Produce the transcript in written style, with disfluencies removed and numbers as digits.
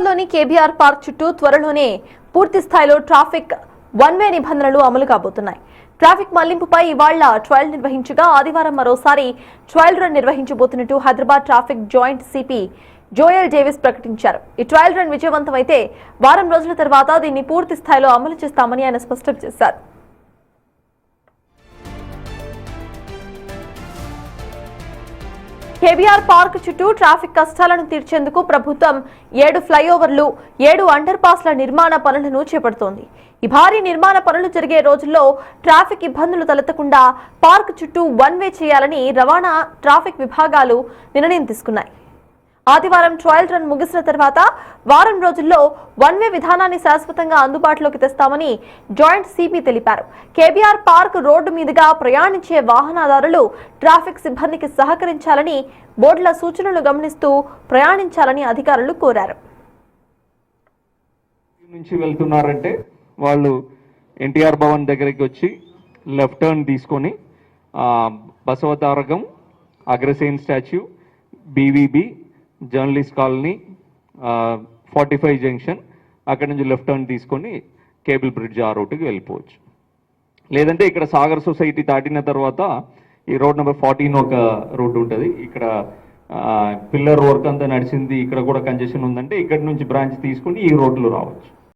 హైదరాబాద్లోని KBR park చుట్టూ త్వరలోనే పూర్తి స్థాయిలో ట్రాఫిక్ వన్ వే నిబంధనలు అమలు కాబోతున్నాయి. ట్రాఫిక్ మళ్లింపుపై ఇవాళ ట్రయల్ నిర్వహించగా ఆదివారం మరోసారి ట్రయల్ రన్ నిర్వహించబోతున్నట్టు Hyderabad traffic joint CP Joel Davis ప్రకటించారు. ఈ ట్రయల్ రన్ విజయవంతమైతే వారం రోజుల తర్వాత దీన్ని పూర్తి స్థాయిలో అమలు చేస్తామని ఆయన స్పష్టం చేశారు. కేబీఆర్ పార్క్ చుట్టూ ట్రాఫిక్ కష్టాలను తీర్చేందుకు ప్రభుత్వం 7 ఫ్లైఓవర్లు 7 అండర్ పాస్ల నిర్మాణ పనులను చేపడుతోంది. ఈ భారీ నిర్మాణ పనులు జరిగే రోజుల్లో ట్రాఫిక్ ఇబ్బందులు తలెత్తకుండా పార్క్ చుట్టూ వన్ వే చేయాలని రవాణా ట్రాఫిక్ విభాగాలు నిర్ణయం తీసుకున్నాయి. ఆదివారం ట్రయల్ రన్ ముగిసిన తర్వాత వారం రోజుల్లో వన్ వే విధానాన్ని శాశ్వతంగా అందుబాటులోకి తెస్తామని జాయింట్ సిపి తెలిపారు. కేబీఆర్ పార్క్ రోడ్డు మీదుగా ప్రయాణించే వాహనదారులు ట్రాఫిక్ సిబ్బందికి సహకరించాలని, బోర్డుల సూచనలు గమనిస్తూ ప్రయాణించాలని అధికారులు కోరారు. నుంచి వెళ్తున్నారంటే వాళ్ళు ఎన్టీఆర్ భవన్ దగ్గరికి వచ్చి లెఫ్ట్ టర్న్ తీసుకొని Basavatarakam, Agrasen statue, BVB, journalist colony, 45 junction, అక్కడ నుంచి లెఫ్ట్ టర్న్ తీసుకొని కేబుల్ బ్రిడ్జ్ ఆ రూట్కి వెళ్ళిపోవచ్చు. లేదంటే ఇక్కడ సాగర్ సొసైటీ దాటిన తర్వాత ఈ రోడ్ నెంబర్ 14 ఒక రూట్ ఉంటుంది. ఇక్కడ పిల్లర్ వర్క్ అంతా నడిచింది, ఇక్కడ కూడా కంజెషన్ ఉందంటే ఇక్కడ నుంచి బ్రాంచ్ తీసుకొని ఈ రోడ్లో రావచ్చు.